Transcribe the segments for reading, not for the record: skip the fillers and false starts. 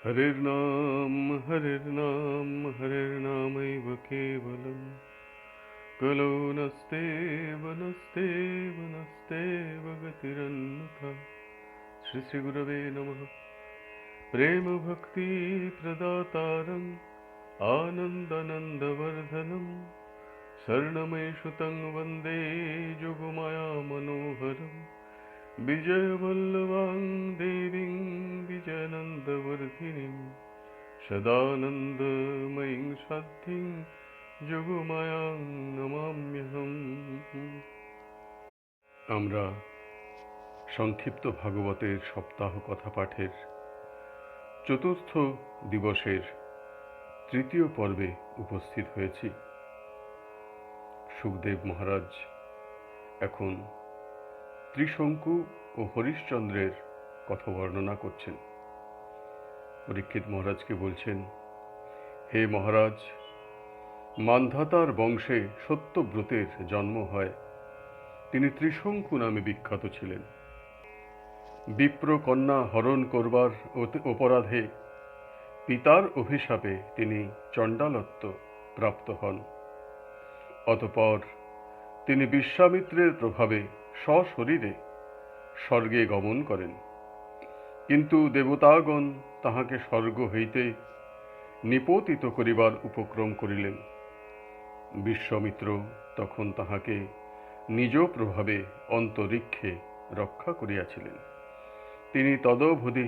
हरिर्नामैव केवलम् कलो नस्तेव गतिरन्यथा। श्री गुरवे नमः। प्रेम भक्ति प्रदातारम् आनन्दानन्दवर्धनम् शरणमेषु तं वन्दे जोगमाया मनोहरम् विजयवल्लभां देवीं विजयानन्दवर्धिनीं सदानन्दमयीं शान्तिं যোগমায়াং নমাম্যহম। আমরা সংক্ষিপ্ত ভাগবতের সপ্তাহ কথা পাঠের চতুর্থ দিবসের তৃতীয় পর্বে উপস্থিত হয়েছি। সুখদেব মহারাজ এখন ত্রিশঙ্কু ও হরিশ্চন্দ্রের কথা বর্ণনা করছেন। পরীক্ষিত মহারাজকে বলছেন, হে মহারাজ, মান্ধাতার বংশে সত্যব্রতের জন্ম হয়। তিনি ত্রিশঙ্কু নামে বিখ্যাত ছিলেন। বিপ্র কন্যা হরণ করবার অপরাধে পিতার অভিশাপে তিনি চণ্ডালত্ব প্রাপ্ত হন। অতঃপর তিনি বিশ্বামিত্রের প্রভাবে সশরীরে স্বর্গে গমন করেন, কিন্তু দেবতাগণ তাহাকে স্বর্গ হইতে নিপতিত করিবার উপক্রম করিলেন। বিশ্বামিত্র তখন তাহাকে নিজ প্রভাবে অন্তরিক্ষে রক্ষা করিয়াছিলেন। তিনি তদবধি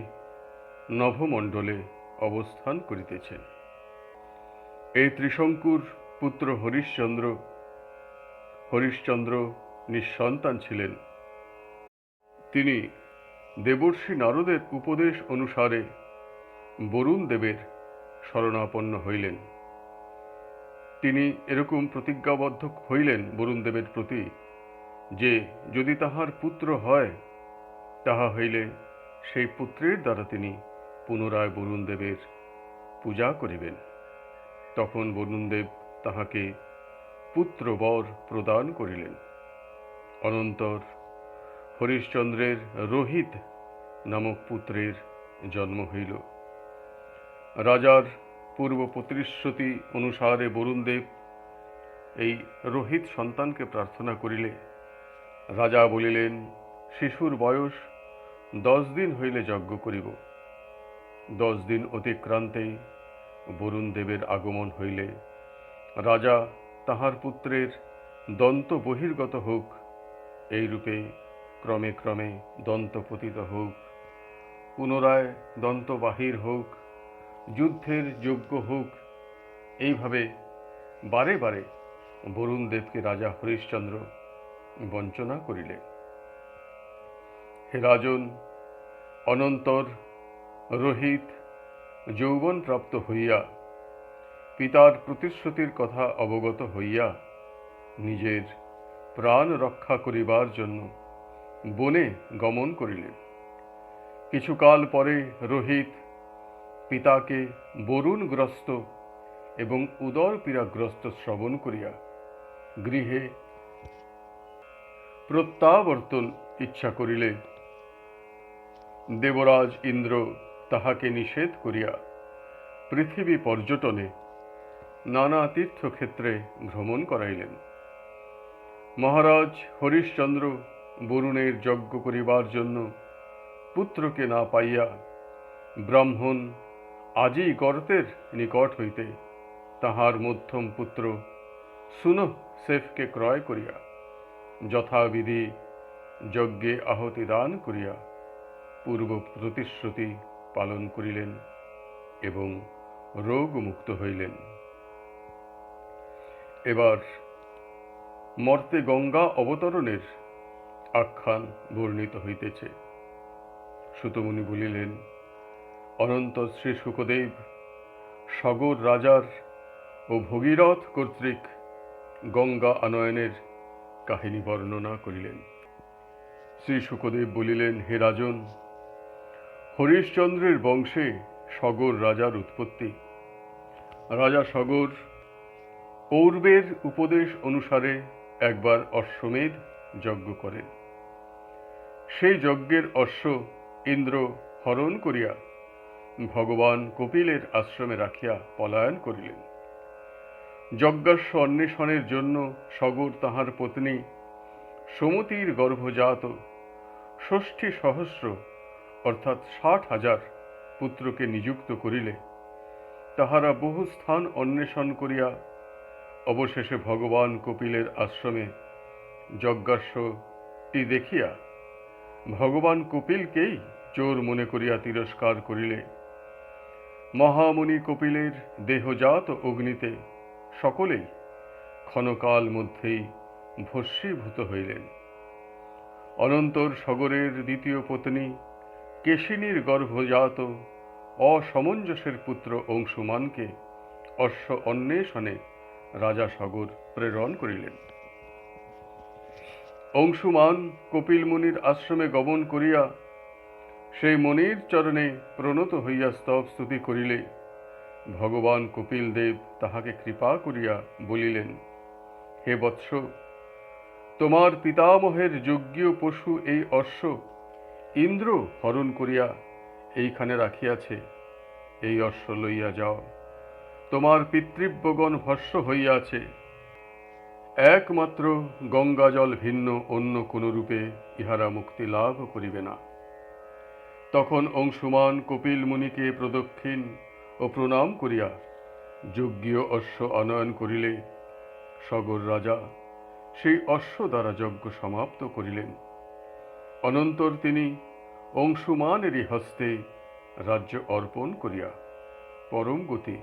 নভমণ্ডলে অবস্থান করিতেছেন। এই ত্রিশঙ্কুর পুত্র হরিশ্চন্দ্র নিঃসন্তান ছিলেন। তিনি দেবর্ষি নারদের উপদেশ অনুসারে বরুণ দেবের শরণাপন্ন হইলেন। তিনি এরকম প্রতিজ্ঞাবদ্ধ হইলেন বরুণ দেবের প্রতি যে যদি তাহার পুত্র হয়, তাহা হইলে সেই পুত্রের দ্বারা তিনি পুনরায় বরুণ দেবের পূজা করিবেন। তখন বরুণ দেব তাহাকে পুত্র বর প্রদান করিলেন। অনন্তর হরিশ্চন্দ্রের রোহিত নামক পুত্রের জন্ম হইল। রাজার পূর্ব প্রতিশ্রুতি অনুসারে বরুণ দেব এই রোহিত সন্তানকে প্রার্থনা করিলে রাজা বলিলেন, শিশুর বয়স 10 দিন হইলে যজ্ঞ করিব। 10 দিন অতিক্রান্তে বরুণ দেবের আগমন হইলে রাজা তাহার পুত্রের দন্ত বহির্গত হোক, এইরূপে ক্রমে ক্রমে দন্ত পতিত হোক, পুনরায় দন্ত বাহির হোক, যুদ্ধের যোগ্য হোক, এইভাবে বারে বারে বরুণ দেবকে রাজা হরিশ্চন্দ্র বঞ্চনা করিলেন। হে রাজন, অনন্তর রোহিত যৌবন প্রাপ্ত হইয়া পিতার প্রতিশ্রুতির কথা অবগত হইয়া নিজের প্রাণ রক্ষা করিবার জন্য বনে গমন করিলেন। কিছুকাল পরে রোহিত পিতাকে বরুণগ্রস্ত এবং উদর পীড়াগ্রস্ত শ্রবণ করিয়া গৃহে প্রত্যাবর্তন ইচ্ছা করিলে দেবরাজ ইন্দ্র তাহাকে নিষেধ করিয়া পৃথিবী পর্যটনে নানা তীর্থক্ষেত্রে ভ্রমণ করাইলেন। মহারাজ হরিশ্চন্দ্র বরুণের যজ্ঞ করিবার জন্য পুত্রকে না পাইয়া ব্রাহ্মণ আজি গর্তের নিকট হইতে তাহার মধ্যম পুত্র সুনঃসেফকে ক্রয় করিয়া যথাবিধি যজ্ঞে আহুতি দান করিয়া পূর্ব প্রতিশ্রুতি পালন করিলেন এবং রোগমুক্ত হইলেন। এবার মর্তে গঙ্গা অবতরণের আখ্যান বর্ণিত হইতেছে। সুতমুনি বলিলেন, অনন্ত শ্রী শুকদেব সগর রাজার ও ভগীরথ কর্তৃক গঙ্গা আনয়নের কাহিনী বর্ণনা করিলেন। শ্রী শুকদেব বলিলেন, হে রাজন, হরিশ্চন্দ্রের বংশে সগর রাজার উৎপত্তি। রাজা সগর পূর্বের উপদেশ অনুসারে একবার অশ্বমেধ যজ্ঞ করেন। সেই যজ্ঞের অশ্ব ইন্দ্র হরণ করিয়া ভগবান কপিলের আশ্রমে রাখিয়া পলায়ন করিলেন। যজ্ঞাশ্ব অন্বেষণের জন্য সগর তাহার পত্নী সুমতির গর্ভজাত ৬০,০০০ অর্থাৎ ৬০,০০০ পুত্রকে নিযুক্ত করিলে তাহারা বহু স্থান অন্বেষণ করিয়া অবশেষে ভগবান কপিলের আশ্রমে যজ্ঞাশ্বটি দেখিয়া ভগবান কপিলকেই চোর মনে করিয়া তিরস্কার করিলে মহামুনি কপিলের দেহজাত অগ্নিতে সকলেই ক্ষণকাল মধ্যেই ভস্মীভূত হইলেন। অনন্তর সগরের দ্বিতীয় পত্নী কেশিনীর গর্ভজাত অসমঞ্জসের পুত্র অংশুমানকে অশ্ব অন্বেষণে রাজা সগর প্রেরণ করিলেন। অংশুমান কপিল মুনির আশ্রমে গমন করিয়া সেই মুনির চরণে প্রণত হইয়া স্তব স্তুতি করিলে ভগবান কপিল দেব তাহাকে কৃপা করিয়া বলিলেন, হে বৎস, তোমার পিতামহের যজ্ঞীয় পশু এই অশ্ব ইন্দ্র হরণ করিয়া এইখানে রাখিয়াছে, এই অশ্ব লইয়া যাও। তোমার পিতৃব্যগণ ভস্ম হইয়াছে, একমাত্র গঙ্গাজল ভিন্ন অন্য কোন রূপে ইহারা মুক্তি লাভ করিবে না। তখন অংশুমান কপিল মুনিকে প্রদক্ষিণ ও প্রণাম করিয়া যজ্ঞীয় অশ্ব আনয়ন করিলে সগর রাজা সেই অশ্ব দ্বারা যজ্ঞ সমাপ্ত করিলেন। অনন্তর তিনি অংশুমানেরই হস্তে রাজ্য অর্পণ করিয়া পরম গতি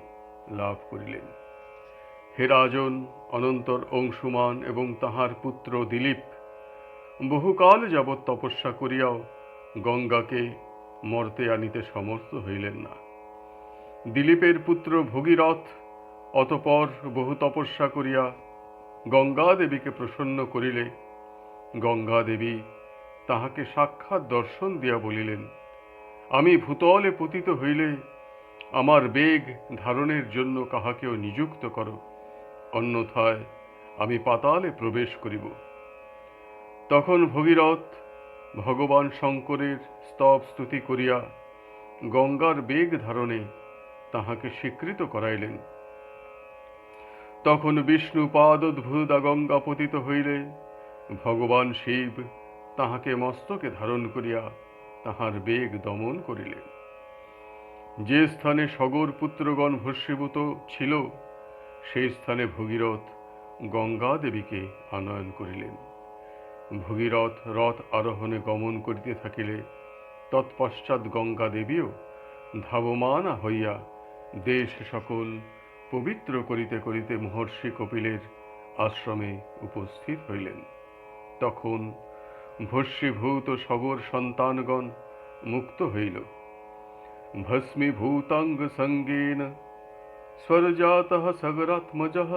লাভ করিলেন। হে রাজন, অনন্তর অংশুমান এবং তাহার পুত্র দিলীপ বহুকাল যাবৎ তপস্যা করিয়াও গঙ্গাকে মর্তে আনিতে সমর্থ হইলেন না। দিলীপের পুত্র ভগীরথ অতঃপর বহু তপস্যা করিয়া গঙ্গা দেবীকে প্রসন্ন করিলে গঙ্গা দেবী তাহাকে সাক্ষাৎ দর্শন দিয়া বলিলেন, আমি ভূতলে পতিত হইলে আমার বেগ ধারণের জন্য কাহাকেও নিযুক্ত করো, অন্যথায় আমি পাতালে প্রবেশ করিব। তখন ভগীরথ ভগবান শঙ্করের স্তব স্তুতি করিয়া গঙ্গার বেগ ধারণে তাহাকে স্বীকৃত করাইলেন। তখন বিষ্ণু পাদোদ্ভূতা গঙ্গা পতিত হইলে ভগবান শিব তাহাকে মস্তকে ধারণ করিয়া তাহার বেগ দমন করিলেন। যে স্থানে সগর পুত্রগণ ভস্মীভূত ছিল সেই স্থানে ভগীরথ গঙ্গা দেবীকে আনয়ন করিলেন। ভগীরথ রথ আরোহণে গমন করিতে থাকিলে তৎপশ্চাৎ গঙ্গা দেবীও ধাবমানা হইয়া দেশ সকল পবিত্র করিতে করিতে মহর্ষি কপিলের আশ্রমে উপস্থিত হইলেন। তখন ভস্মীভূত সগর সন্তানগণ মুক্ত হইল। ভস্মীভূতাঙ্গ সঙ্গেন স্বরজাতঃ সগরাত্মজঃ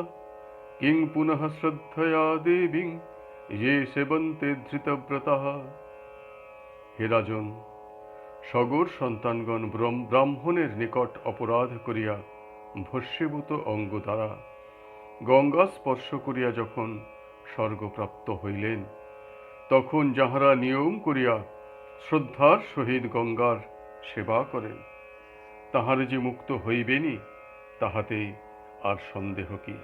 কিং পুনঃ শ্রদ্ধয়া দেবীং ये সেবন্তে ধৃতব্রতঃ। হে রাজন, সগর সন্তানগণ ব্রাহ্মণের নিকট অপরাধ করিয়া ভস্মীভূত অঙ্গ দ্বারা গঙ্গা স্পর্শ করিয়া যখন স্বর্গপ্রাপ্ত হইলেন, তখন যাহারা নিয়ম করিয়া শ্রদ্ধার সহিত গঙ্গার সেবা করেন তাহার যে মুক্ত হইবেনি তাহাতে আর সন্দেহ কি।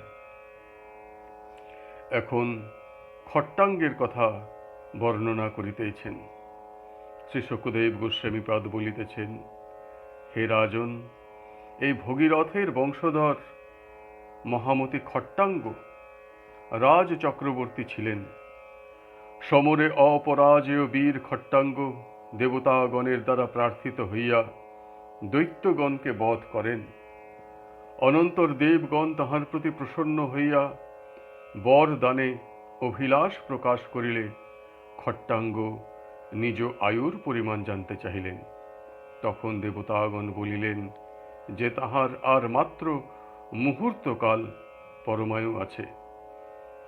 এখন খট্টাঙ্গের কথা বর্ণনা করিতেছেন। শ্রী শুকদেব গোস্বামী পাদ বলিতেছেন, হে রাজন, এই ভগীরথের বংশধর মহামতি খট্টাঙ্গ রাজ চক্রবর্তী ছিলেন। সমরে অপরাজেয় বীর খট্টাঙ্গ দেবতাগণের দ্বারা প্রার্থিত হইয়া দৈত্যগণকে বধ করেন। অনন্তর দেবগণ তাহার প্রতি প্রসন্ন হইয়া বর দানে অভিলাষ প্রকাশ করিলে খট্টাঙ্গ নিজ আয়ুর পরিমাণ জানতে চাহিলেন। তখন দেবতাগণ বলিলেন যে তাহার আর মাত্র মুহূর্তকাল পরমায়ু আছে।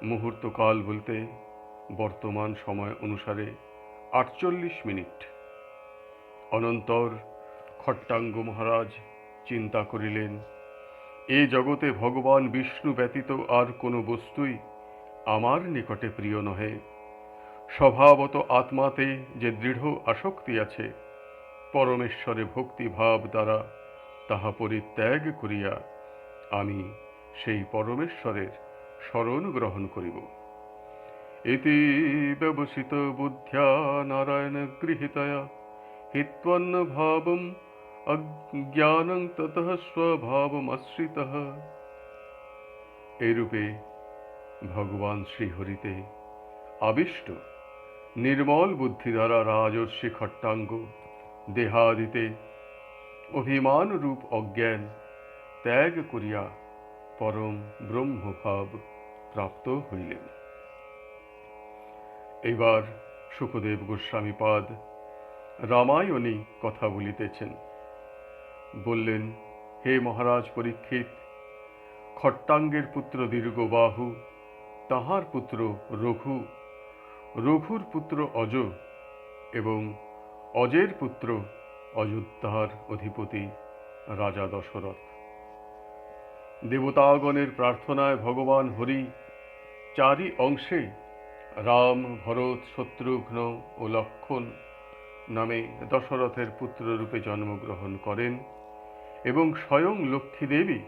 মুহূর্তকাল বলতে বর্তমান সময় অনুসারে ৪৮ মিনিট। অনন্তর খট্টাঙ্গ মহারাজ চিন্তা করিলেন, এ জগতে ভগবান বিষ্ণু ব্যতীত আর কোনো বস্তুই আমার নিকটে প্রিয় নহে। স্বভাবত আত্মাতে যে দৃঢ় আসক্তি আছে, পরমেশ্বরে ভক্তিভাব দ্বারা তাহা পরিত্যাগ করিয়া আমি সেই পরমেশ্বরের শরণ গ্রহণ করিব। ইতি ব্যবসিত বুদ্ধ্যা নারায়ণ গৃহীতয়া হিত্বন্ন ভাবম অজ্ঞানং ততঃ স্বভাবমাশ্রিতঃ। এইরূপে ভগবান শ্রীহরিতে আবিষ্ট নির্মল বুদ্ধি দ্বারা রাজর্ষি খট্টাঙ্গ দেহাদিতে অভিমান রূপ অজ্ঞান ত্যাগ করিয়া পরম ব্রহ্মভাব প্রাপ্ত হইলেন। এইবার সুখদেব গোস্বামীপাদ রামায়ণী কথা বলিতেছেন। বললেন, হে মহারাজ পরীক্ষিত, খট্টাঙ্গের পুত্র দীর্ঘবাহু, তাহার পুত্র রঘু, রঘুর পুত্র অজ এবং অজের পুত্র অযোধ্যার অধিপতি রাজা দশরথ। দেবতাগণের প্রার্থনায় ভগবান হরি চারি অংশে রাম, ভরত, শত্রুঘ্ন ও লক্ষণ নামে দশরথের পুত্ররূপে জন্মগ্রহণ করেন এবং স্বয়ং লক্ষ্মী দেবী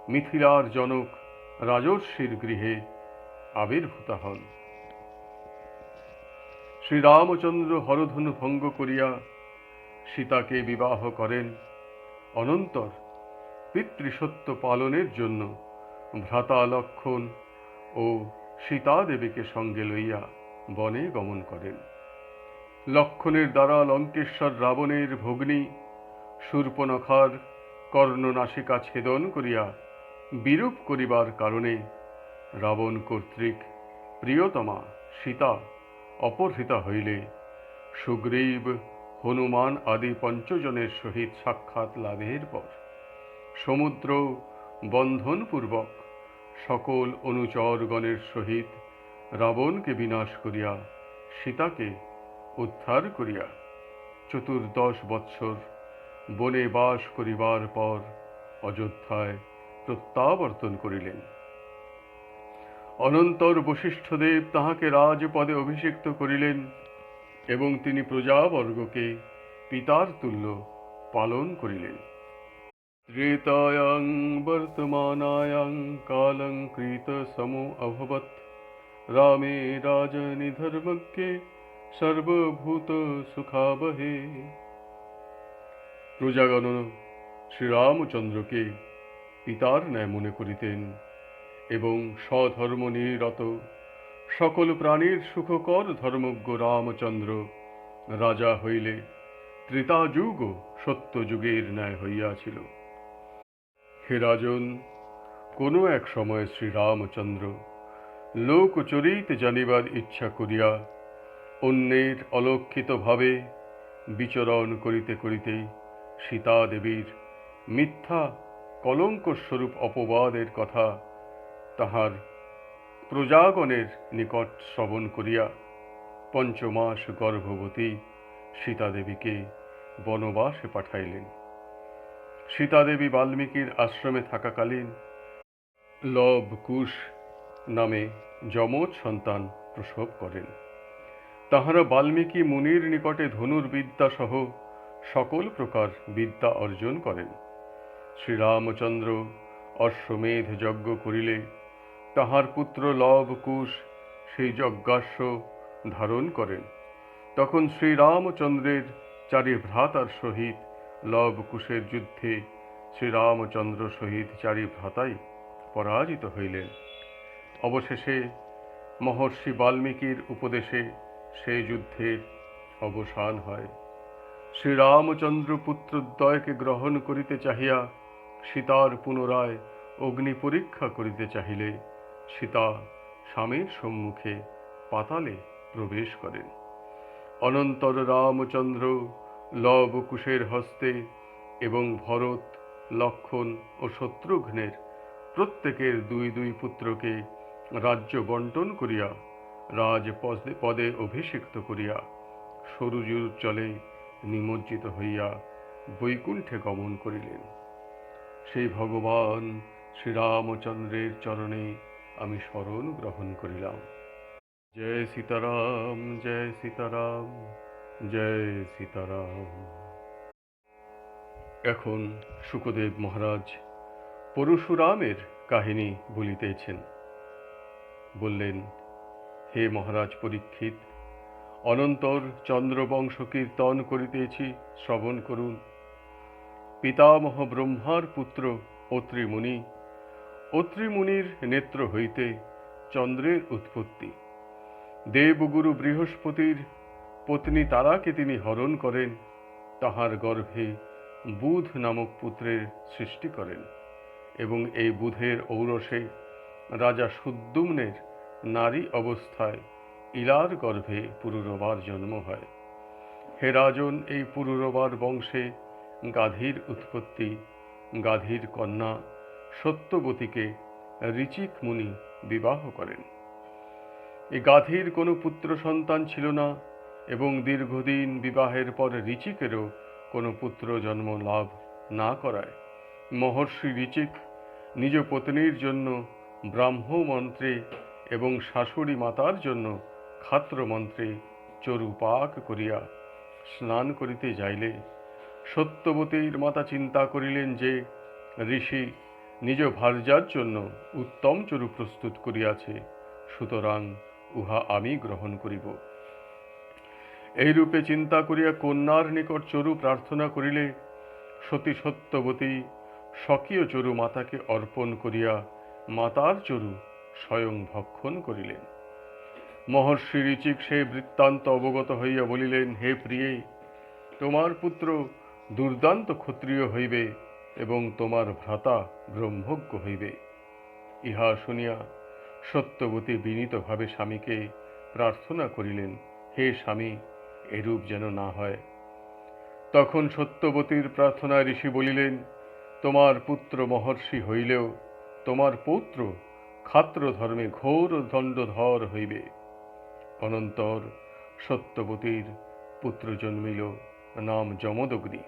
মিথিলার জনক রাজর্ষির গৃহে আবির্ভূতা হন। শ্রীরামচন্দ্র হরধনু ভঙ্গ করিয়া সীতাকে বিবাহ করেন। অনন্তর পিতৃসত্য পালনের জন্য ভ্রাতা লক্ষণ ও সীতা দেবীকে সঙ্গে লইয়া বনে গমন করেন। লক্ষণের দ্বারা লঙ্কেশ্বর রাবণের ভগ্নী শূর্পণখার কর্ণনাসিকা ছেদন করিয়া বিরূপ করিবার কারণে রাবণ কর্তৃক প্রিয়তমা সীতা অপহৃতা হইলে সুগ্রীব, হনুমান আদি পঞ্চজনের সহিত সাক্ষাৎ লাভের পর সমুদ্র বন্ধনপূর্বক সকল অনুচরগণের সহিত রাবণকে বিনাশ করিয়া সীতাকে উদ্ধার করিয়া 14 বৎসর বনে বাস করিবার পর অযোধ্যায় প্রত্যাবর্তন করিলেন। অনন্তর বশিষ্ঠদেব তাহাকে রাজপদে অভিষিক্ত করিলেন এবং তিনি প্রজাবর্গকে পিতার তুল্য পালন করিলেন। ত্রেতায়াং বর্তমানায়াং কালং কৃত সমো অভবৎ রামে রাজনিধর্মজ্ঞে সর্বভূত সুখাবহে। প্রজাগণ শ্রীরামচন্দ্রকে পিতার ন্যায় মনে করিতেন এবং স্বধর্ম নিরত সকল প্রাণীর সুখকর ধর্মজ্ঞ রামচন্দ্র রাজা হইলে ত্রেতাযুগ সত্যযুগের ন্যায় হইয়াছিল। হে রাজন, কোনো এক সময় শ্রীরামচন্দ্র লোকচরিত জানিবার ইচ্ছা করিয়া অন্যের অলক্ষিতভাবে বিচরণ করিতে করিতে সীতা দেবীর মিথ্যা কলঙ্কস্বরূপ অপবাদের কথা তাহার প্রজাগণের নিকট শ্রবণ করিয়া 5 মাস গর্ভবতী সীতা দেবীকে বনবাসে পাঠাইলেন। সীতা দেবী বাল্মীকির আশ্রমে থাকাকালীন লব কুশ নামে যমজ সন্তান প্রসব করেন। তাহারা বাল্মীকি মুনির নিকটে ধনুর্বিদ্যা সহ সকল প্রকার বিদ্যা অর্জন করেন। শ্রীরামচন্দ্র অশ্বমেধ যজ্ঞ করিলে তাহার পুত্র লব কুশ সেই যজ্ঞাশ্ব ধারণ করেন। তখন শ্রীরামচন্দ্রের 4 ভ্রাতার সহিত লব কুশের যুদ্ধে শ্রীরামচন্দ্র সহিত 4 ভ্রাতাই পরাজিত হইলেন। অবশেষে মহর্ষি বাল্মীকির উপদেশে সেই যুদ্ধের অবসান হয়। শ্রীরামচন্দ্র পুত্রদ্বয়কে গ্রহণ করিতে চাহিয়া সীতার পুনরায় অগ্নি পরীক্ষা করিতে চাহিলে সীতা স্বামীর সম্মুখে পাতালে প্রবেশ করেন। অনন্তর রামচন্দ্র লব কুশের হস্তে এবং ভরত, লক্ষণ ও শত্রুঘ্নের প্রত্যেকের 2 পুত্রকে রাজ্য বন্টন করিয়া রাজপদে অভিষিক্ত করিয়া সরযূর জলে নিমজ্জিত হইয়া বৈকুণ্ঠে গমন করিলেন। সেই ভগবান শ্রীরামচন্দ্রের চরণে আমি শরণ গ্রহণ করিলাম। জয় সীতারাম, জয় সীতারাম, জয় সীতারাম। এখন শুকদেব মহারাজ পরশুরামের কাহিনী বলিতেছেন। বললেন, হে মহারাজ পরীক্ষিত, অনন্তর চন্দ্রবংশ কীর্তন করিতেছি, শ্রবণ করুন। পিতামহ ব্রহ্মার পুত্র অত্রি মুনি, অত্রি মুনির নেত্র হইতে চন্দ্রের উৎপত্তি। দেবগুরু বৃহস্পতির পত্নী তারাকে তিনি হরণ করেন, তাহার গর্ভে বুধ নামক পুত্রের সৃষ্টি করেন এবং এই বুধের ঔরসে রাজা সুদ্যুম্নের নারী অবস্থায় ইলার গর্ভে পুরুরবার জন্ম হয়। হে রাজন, এই পুরুরবার বংশে গাধীর উৎপত্তি। গাধীর কন্যা সত্যবতীকে ঋচিক মুনি বিবাহ করেন। এই গাধীর কোনো পুত্র সন্তান ছিল না এবং দীর্ঘদিন বিবাহের পর ঋচিকেরও কোনো পুত্র জন্ম লাভ না করায় মহর্ষি ঋচিক নিজ পত্নীর জন্য ব্রাহ্ম মন্ত্রে এবং শাশুড়ি মাতার জন্য খাত্র মন্ত্রে চরুপাক করিয়া স্নান করিতে যাইলে সত্যবতীর মাতা চিন্তা করিলেন যে ঋষি নিজ ভার্যার জন্য উত্তম চরু প্রস্তুত করিয়াছে, সুতরাং উহা আমি গ্রহণ করিব। এইরূপে চিন্তা করিয়া কন্যার নিকট চরু প্রার্থনা করিলে সতী সত্যবতী স্বকীয় চরু মাতাকে অর্পণ করিয়া মাতার চরু স্বয়ং ভক্ষণ করিলেন। মহর্ষি ঋচিক সেই বৃত্তান্ত অবগত হইয়া বলিলেন, হে প্রিয়ে, তোমার পুত্র দুর্দান্ত ক্ষত্রিয় হইবে এবং তোমার ভ্রাতা ব্রহ্মজ্ঞ হইবে। ইহা শুনিয়া সত্যবতী বিনীতভাবে স্বামীকে প্রার্থনা করিলেন, হে স্বামী, এরূপ যেন না হয়। তখন সত্যবতীর প্রার্থনায় ঋষি বলিলেন, তোমার পুত্র মহর্ষি হইলেও তোমার পৌত্র খাত্র ধর্মে ঘোর দণ্ডধর হইবে। অনন্তর সত্যবতীর পুত্র জন্মিল, নাম যমদগ্নি।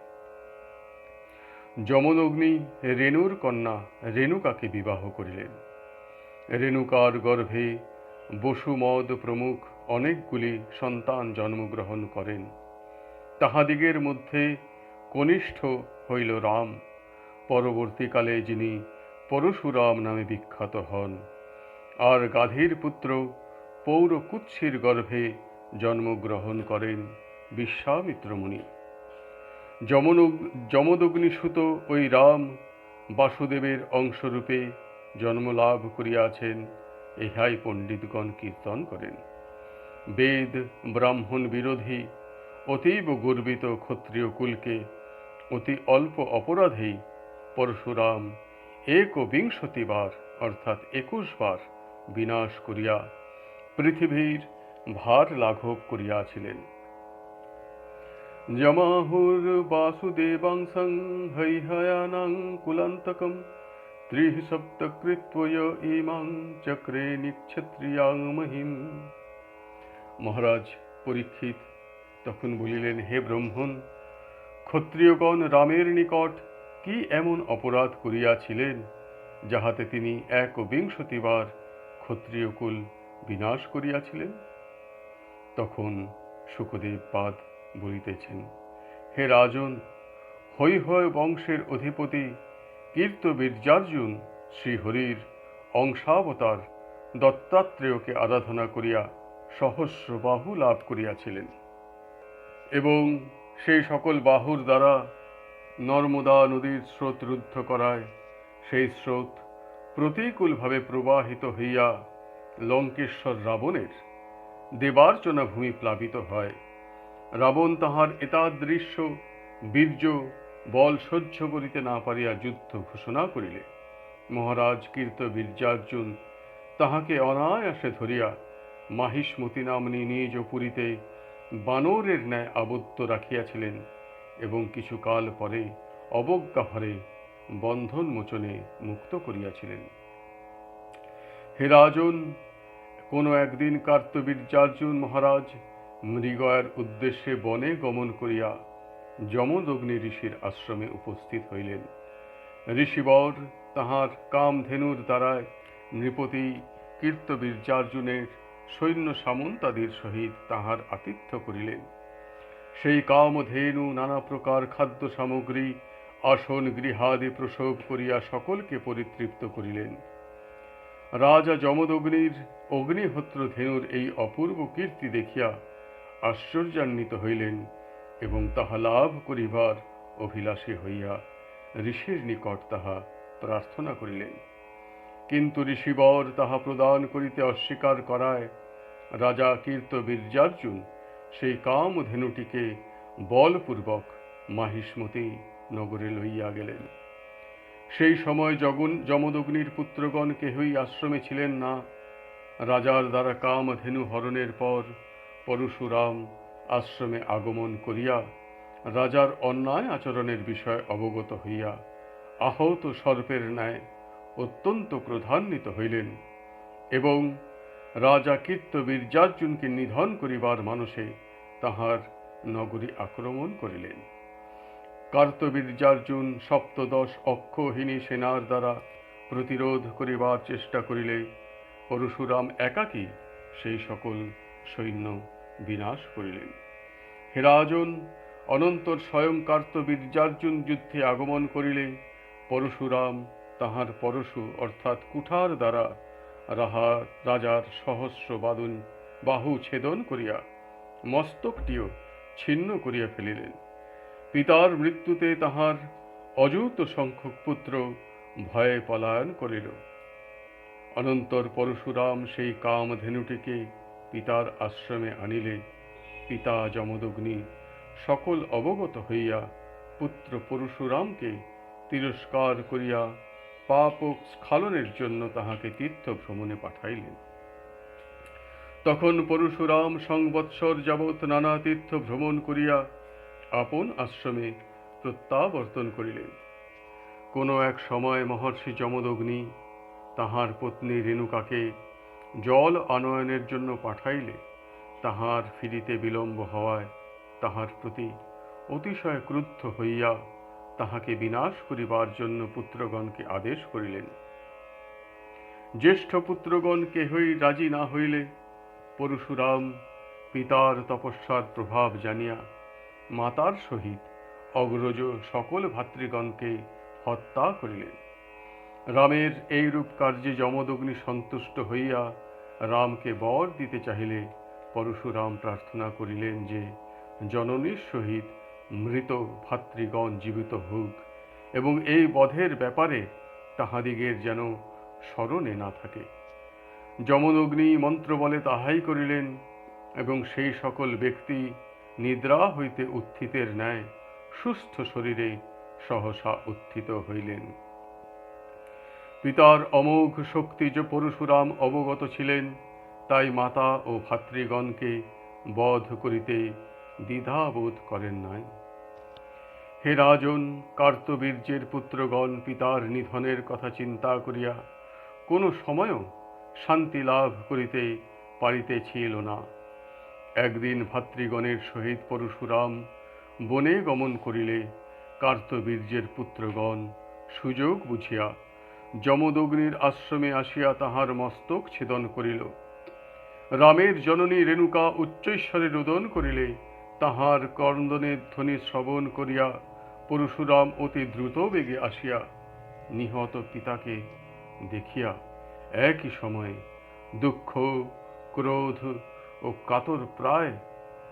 যমদগ্নি রেণুর কন্যা রেণুকাকে বিবাহ করিলেন। রেণুকার গর্ভে বসুমদ প্রমুখ অনেকগুলি সন্তান জন্মগ্রহণ করেন। তাহাদিগের মধ্যে কনিষ্ঠ হইল রাম, পরবর্তীকালে যিনি পরশুরাম নামে বিখ্যাত হন। আর গাধীর পুত্র পৌরকুৎসির গর্ভে জন্মগ্রহণ করেন বিশ্বামিত্র মুনি। যমদগ্নিসুত ওই রাম বাসুদেবের অংশরূপে জন্মলাভ করিয়াছেন, ইহাই পণ্ডিতগণ কীর্তন করেন। বেদ ব্রাহ্মণ বিরোধী অতীব গর্বিত ক্ষত্রিয় কুলকে অতি অল্প অপরাধেই পরশুরাম ১বিংশতি বার অর্থাৎ ২১ বার বিনাশ করিয়া পৃথিবীর ভার লাঘব করিয়াছিলেন। যমাহুর বাসুদেবাংশং হৈহয়ানাং কুলান্তকম ত্রিঃ সপ্তকৃত্বয় ইমাং চক্রে নিক্ষত্রিয়াং মহিম। মহারাজ পরীক্ষিত তখন বলিলেন, হে ব্রহ্মণ, ক্ষত্রিয়গণ রামের নিকট কি এমন অপরাধ করিয়াছিলেন যাহাতে তিনি ১বিংশতি বার ক্ষত্রিয়কুল বিনাশ করিয়াছিলেন? তখন শুকদেব পাদ বলিতেছেন, হে রাজন, হৈহয় বংশের অধিপতি কীর্তবীর্যার্জুন শ্রীহরির অংশাবতার দত্তাত্রেয়কে আরাধনা করিয়া সহস্র বাহু লাভ করিয়াছিলেন এবং সেই সকল বাহুর দ্বারা নর্মদা নদীর স্রোত রুদ্ধ করায় সেই স্রোত প্রতিকূলভাবে প্রবাহিত হইয়া লঙ্কেশ্বর রাবণের দেবার্চনা ভূমি প্লাবিত হয়। রাবণ তাহার এতাদৃশ্য বীর্য বল সহ্য করিতে না পারিয়া যুদ্ধ ঘোষণা করিলে মহারাজ কীর্তবীর্যার্জুন তাহাকে অনায়াসে ধরিয়া মাহিষ্মতি নাম্নী নিজ পুরীতে বানরের ন্যায় আবদ্ধ রাখিয়াছিলেন এবং কিছুকাল পরে অবজ্ঞাভরে বন্ধন মোচনে মুক্ত করিয়াছিলেন। হে রাজন, কোনো একদিন কার্তবীর্যার্জুন মহারাজ মৃগয়ার উদ্দেশ্যে বনে গমন করিয়া যমদগ্নি ঋষির আশ্রমে উপস্থিত হইলেন। ঋষিবর তাহার কামধেনুর দ্বারায় নৃপতি কীর্তবীর্যার্জুনের সৈন্য সামন্তাদির সহিত তাহার আতিথ্য করিলেন। সেই কামধেনু নানা প্রকার খাদ্য সামগ্রী আসন গৃহাদি প্রসব করিয়া সকলকে পরিতৃপ্ত করিলেন। রাজা যমদগ্নির অগ্নিহোত্র ধেনুর এই অপূর্ব কীর্তি দেখিয়া আশ্চর্যান্বিত হইলেন এবং তাহা লাভ করিবার অভিলাষী হইয়া ঋষির নিকট তাহা প্রার্থনা করিলেন। কিন্তু ঋষিবর তাহা প্রদান করিতে অস্বীকার করায় রাজা কীর্তবীর্যার্জুন সেই কামধেনুটিকে বলপূর্বক মাহিষ্মতি নগরে লইয়া গেলেন। সেই সময় যমদগ্নির পুত্রগণ কেহই আশ্রমে ছিলেন না। রাজার দ্বারা কামধেনু হরণের পর পরশুরাম আশ্রমে আগমন করিয়া রাজার অন্যায় আচরণের বিষয় অবগত হইয়া আহত সর্পের ন্যায় অত্যন্ত ক্রোধান্বিত হইলেন এবং রাজা কীর্তবীর্যার্জুনকে নিধন করিবার মানসে তাহার নগরী আক্রমণ করিলেন। কার্তবীর্যার্জুন সপ্তদশ অক্ষৌহিনী সেনার দ্বারা প্রতিরোধ করিবার চেষ্টা করিলে পরশুরাম একাকী সেই সকল সৈন্য বিনাশ করিলেন। হে রাজন, অনন্তর স্বয়ং কার্তবীর্যার্জুন যুদ্ধে আগমন করিলে পরশুরাম তাহার পরশু অর্থাৎ কুঠার দ্বারা রাজার সহস্র বাহু ছেদন করিয়া মস্তকটিও ছিন্ন করিয়া ফেলিলেন। পিতার মৃত্যুতে তাহার অযুত সংখ্যক পুত্র ভয়ে পলায়ন করিল। অনন্তর পরশুরাম সেই কামধেনুটিকে পিতার আশ্রমে আনিলে পিতা যমদগ্নি সকল অবগত হইয়া পুত্র পরশুরামকে তিরস্কার করিয়া পাপ স্খলনের জন্য তাহাকে তীর্থ ভ্রমণে পাঠাইলেন। তখন পরশুরাম সংবৎসর যাবৎ নানা তীর্থ ভ্রমণ করিয়া আপন আশ্রমে প্রত্যাবর্তন করিলেন। কোনো এক সময় মহর্ষি যমদগ্নি তাহার পত্নী রেণুকাকে জল আনয়নের জন্য পাঠাইলে তাহার ফিরিতে বিলম্ব হওয়ায় তাহার প্রতি অতিশয় ক্রুদ্ধ হইয়া তাহাকে বিনাশ করিবার জন্য পুত্রগণকে আদেশ করিলেন। জ্যেষ্ঠ পুত্রগণ কেহই রাজি না হইলে পরশুরাম পিতার তপস্যার প্রভাব জানিয়া মাতার সহিত অগ্রজ সকল ভাতৃগণকে হত্যা করিলেন। রামের এইরূপ কার্যে যমদগ্নি সন্তুষ্ট হইয়া রামকে বর দিতে চাহিলে পরশুরাম প্রার্থনা করিলেন যে জননীর সহিত মৃত ভাতৃগণ জীবিত হোক এবং এই বধের ব্যাপারে তাহাদিগের যেন স্মরণে না থাকে। যমদগ্নি মন্ত্রবলে তাহাই করিলেন এবং সেই সকল ব্যক্তি নিদ্রা হইতে উত্থিতের ন্যায় সুস্থ শরীরে সহসা উত্থিত হইলেন। পিতার অমোঘ শক্তি যে পরশুরাম অবগত ছিলেন, তাই মাতা ও ভাতৃগণকে বধ করিতে দ্বিধাবোধ করেন নাই। হে রাজন, কার্তবীর্যের পুত্রগণ পিতার নিধনের কথা চিন্তা করিয়া কোনো সময়ও শান্তি লাভ করিতে পারিতেছিল না। একদিন ভাতৃগণের সহিত পরশুরাম বনে গমন করিলে কার্তবীর্যের পুত্রগণ সুযোগ বুঝিয়া যমদগ্নির আশ্রমে আসিয়া তাহার মস্তক ছেদন করিল। রামের জননী রেণুকা উচ্চৈঃস্বরে রোদন করিলে তাহার ক্রন্দনের ধ্বনি শ্রবণ করিয়া পরশুরাম অতি দ্রুত বেগে আসিয়া নিহত পিতাকে দেখিয়া একই সময়ে দুঃখ, ক্রোধ ও কাতর প্রায়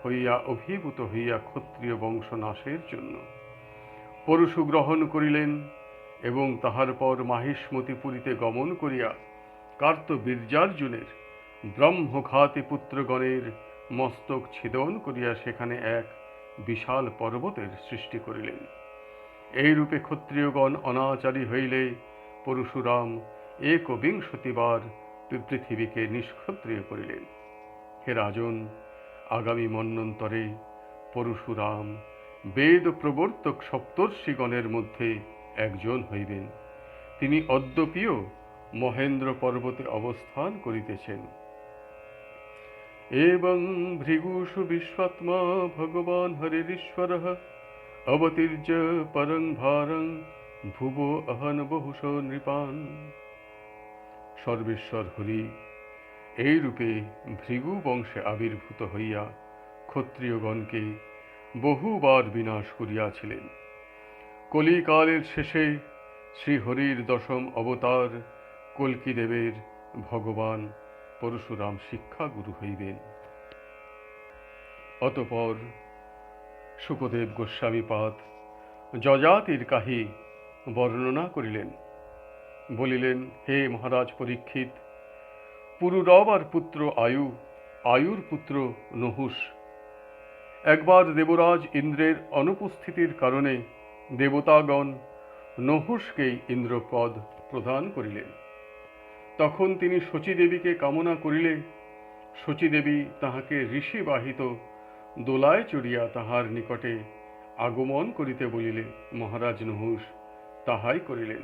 হইয়া অভিভূত হইয়া ক্ষত্রিয় বংশ নাশের জন্য পরশু গ্রহণ করিলেন এবং তাহার পর মাহিষ্মতিপুরীতে গমন করিয়া কার্তবীর্যার্জুনের ব্রহ্মঘাতী পুত্রগণের মস্তক ছেদন করিয়া সেখানে এক বিশাল পর্বতের সৃষ্টি করিলেন। এইরূপে ক্ষত্রিয়গণ অনাচারী হইলে পরশুরাম একবিংশতিবার পৃথিবীকে নিষ্ক্ষত্রিয় করিলেন। হে রাজন, আগামী মন্বন্তরে পরশুরাম বেদ প্রবর্তক সপ্তর্ষিগণের মধ্যে একজন হইবেন। তিনি অদ্যপিও মহেন্দ্র পর্বতে অবস্থান করিতেছেন। এবং ভৃগুষু বিশ্বাত্মা ভগবান হরিশ্বরঃ অবতীর্য পরং ভারং ভুবো অহন বহুশ নৃপান। সর্বেশ্বর হরি এই রূপে ভৃগু বংশে আবির্ভূত হইয়া ক্ষত্রিয়গণকে বহুবার বিনাশ করিয়াছিলেন। কলিকালের শেষে শ্রীহরির দশম অবতার কল্কি দেবের ভগবান পরশুরাম শিক্ষাগুরু হইবেন। অতঃপর শুকদেব গোস্বামীপাদ যযাতির কাহি বর্ণনা করিলেন, বলিলেন, হে মহারাজ পরীক্ষিত, পুরুরবার পুত্র আয়ু, আয়ুর পুত্র নহুষ একবার দেবরাজ ইন্দ্রের অনুপস্থিতির কারণে দেবতাগণ নহুষকেই ইন্দ্রপদ প্রদান করিলেন। তখন তিনি শচীদেবীকে কামনা করিলে শচীদেবী তাহাকে ঋষিবাহিত দোলায় চড়িয়া তাহার নিকটে আগমন করিতে বলিলে মহারাজ নহুষ তাহাই করিলেন।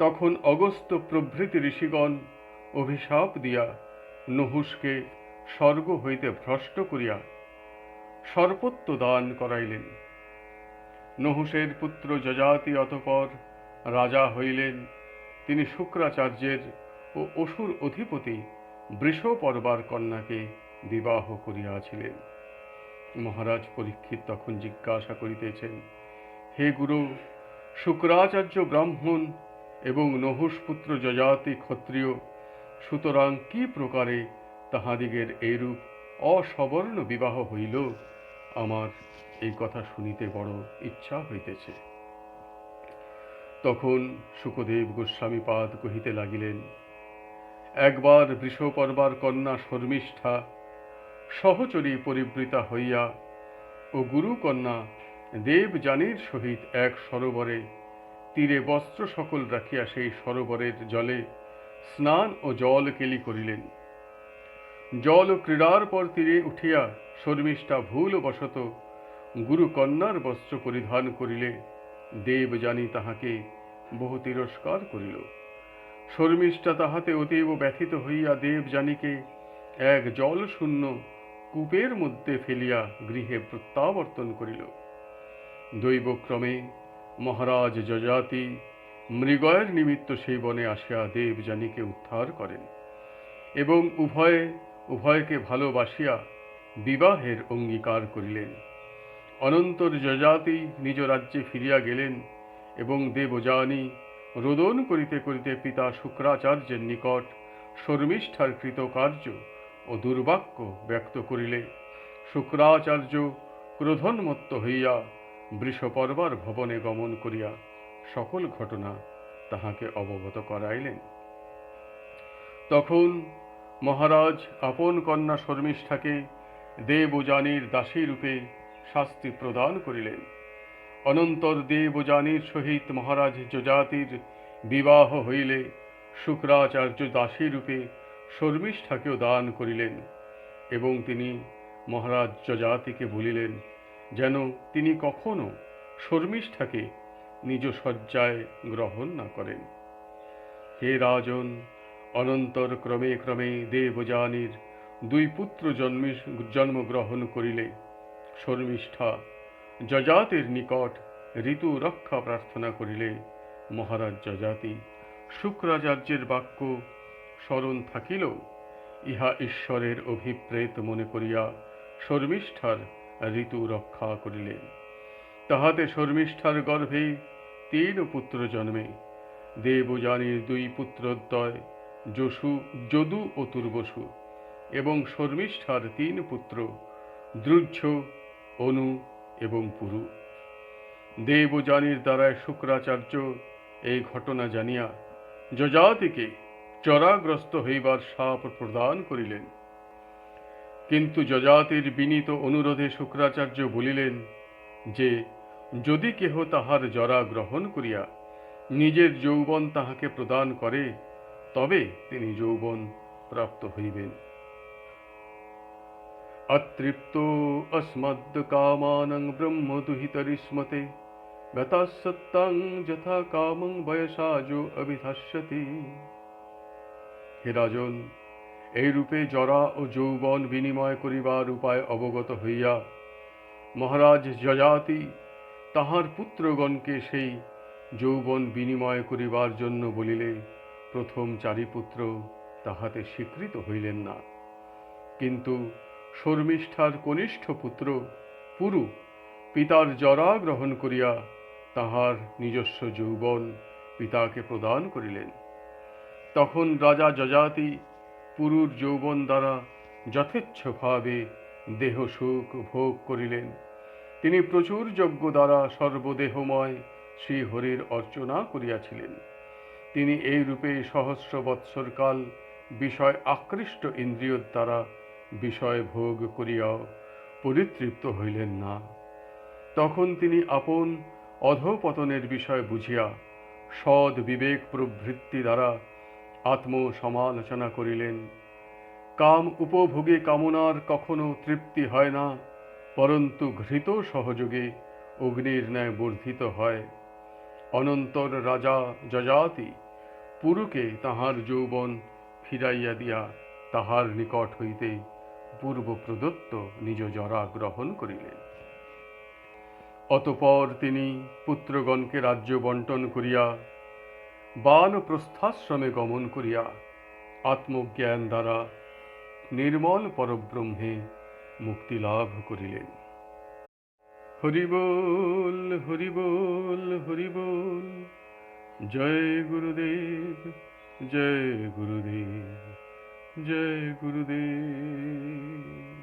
তখন অগস্ত্য প্রভৃতি ঋষিগণ অভিশাপ দিয়া নহুষকে স্বর্গ হইতে ভ্রষ্ট করিয়া সর্পত্ব দান করাইলেন। নহুষের পুত্র যযাতি অতঃপর রাজা হইলেন। তিনি শুক্রাচার্যের ও অসুর অধিপতি বৃষপর্বার কন্যাকে বিবাহ করিয়াছিলেন। মহারাজ পরীক্ষিত তখন জিজ্ঞাসা করিতেছেন, হে গুরু, শুক্রাচার্য ব্রাহ্মণ এবং নহুষ পুত্র যযাতি ক্ষত্রিয়, সুতরাং কি প্রকারে তাহাদিগের এইরূপ অসবর্ণ বিবাহ হইল? আমার এই কথা শুনিতে বড় ইচ্ছা হইতেছে। তখন শুকদেব গোস্বামীপাদ কহিতে লাগিলেন, একবার বৃষপর্বার কন্যা শর্মিষ্ঠা সহচরী পরিবৃতা হইয়া ও গুরুকন্যা দেবযানীর সহিত এক সরোবরে তীরে বস্ত্র সকল রাখিয়া সেই সরোবরের জলে স্নান ও জল কেলি করিলেন। জল ও ক্রীড়ার পর তীরে উঠিয়া শর্মিষ্ঠা ভুলবশত গুরুকন্যার বস্ত্র পরিধান করিলে দেবযানী তাহাকে বহু তিরস্কার করিল। শর্মিষ্ঠা তাহাতে অতীব ব্যথিত হইয়া দেবযানীকে এক জল শূন্য কূপের মধ্যে ফেলিয়া গৃহে প্রত্যাবর্তন করিল। দৈবক্রমে মহারাজ যযাতি মৃগয়ের নিমিত্ত সেই বনে আসিয়া দেবযানীকে উদ্ধার করেন এবং উভয়কে ভালোবাসিয়া বিবাহের অঙ্গীকার করিলেন। অনন্তর যযাতি নিজ রাজ্যে ফিরিয়া গেলেন এবং দেবযানী রোদন করিতে করিতে পিতা শুক্রাচার্যের নিকট শর্মিষ্ঠার কৃতকার্য ও দুর্বাক্য ব্যক্ত করিলে শুক্রাচার্য ক্রোধোন্মত্ত হইয়া বৃষপর্বার ভবনে গমন করিয়া সকল ঘটনা তাহাকে অবগত করাইলেন। তখন মহারাজ আপন কন্যা শর্মিষ্ঠাকে দেবযানীর দাসী রূপে শাস্তি প্রদান করিলেন। অনন্তর দেবযানীর সহিত মহারাজ যযাতির বিবাহ হইলে শুক্রাচার্য দাসী রূপে শর্মিষ্ঠাকেও দান করিলেন এবং তিনি মহারাজ যযাতিকে বলিলেন যেন তিনি কখনো শর্মিষ্ঠাকে নিজ শয্যায় গ্রহণ না করেন। হে রাজন, অনন্তর ক্রমে ক্রমে দেবযানীর দুই পুত্র জন্মগ্রহণ করিলে শর্মিষ্ঠা যযাতির নিকট ঋতু রক্ষা প্রার্থনা করিলে মহারাজ যযাতি শুক্রাচার্যের বাক্য স্মরণ থাকিল ইহা ঈশ্বরের অভিপ্রেত মনে করিয়া শর্মিষ্ঠার ঋতু রক্ষা করিলেন। তাহাতে শর্মিষ্ঠার গর্ভে 3 পুত্র জন্মে। দেবযানীর 2 পুত্রদ্বয় যদু ও তুর্বসু এবং শর্মিষ্ঠার 3 পুত্র দ্রুহ্য, অনু এবং পুরু। দেবযানীর দ্বারায় শুক্রাচার্য এই ঘটনা জানিয়া যযাতিকে জরাগ্রস্ত হইবার শাপ প্রদান করিলেন। কিন্তু যযাতির বিনীত অনুরোধে শুক্রাচার্য বলিলেন যে যদি কেহ তাহার জরা গ্রহণ করিয়া নিজের যৌবন তাহাকে প্রদান করে তবে তিনি যৌবন প্রাপ্ত হইবেন। অতৃপ্ত अस्मद् कामानं ब्रह्म दुहितरिष्मते ব্যতাসত্তাং যথা কামং বয়সা যো অভিধাস্যতি। হে রাজন, এই রূপে জরা ও যৌবন বিনিময় করিবার উপায় অবগত হইয়া মহারাজ যযাতি তাহার পুত্রগণকে সেই যৌবন বিনিময় করিবার জন্য বলিলে প্রথম 4 পুত্র তাহাতে স্বীকৃত হইলেন না। কিন্তু শর্মিষ্ঠার কনিষ্ঠ পুত্র পুরু পিতার জরা গ্রহণ করিয়া তাহার নিজস্ব যৌবন পিতাকে প্রদান করিলেন। তখন রাজা যযাতি পুরুর যৌবন দ্বারা যথেচ্ছভাবে দেহ সুখ ভোগ করিলেন। তিনি প্রচুর যজ্ঞ দ্বারা সর্বদেহময় শ্রীহরির অর্চনা করিয়াছিলেন। তিনি এই রূপে সহস্র বৎসরকাল বিষয় আকৃষ্ট ইন্দ্রিয়র দ্বারা বিষয় ভোগ করিয়াও পরিতৃপ্ত হইলেন না। তখন তিনি আপন অধঃপতনের বিষয় বুঝিয়া সৎ বিবেক প্রবৃত্তি দ্বারা আত্ম সমালোচনা করিলেন। কাম উপভোগে কামনার কখনো তৃপ্তি হয় না, পরন্তু ঘৃত সহযোগে অগ্নির ন্যায় বর্ধিত হয়। অনন্তর রাজা যযাতি পুরুকে তাহার যৌবন ফিরাইয়া দিয়া তাহার নিকট হইতে পূর্ব প্রদত্ত নিজ জরা গ্রহণ করিলেন। অতঃপর তিনি পুত্রগণকে রাজ্য বণ্টন করিয়া বানপ্রস্থাশ্রমে গমন করিয়া আত্মজ্ঞান দ্বারা নির্মল পরব্রহ্মে মুক্তি লাভ করিলেন। হরি বল, হরি বল, হরি বল। জয় গুরুদেব, জয় গুরুদেব, জয় গুরুদেব।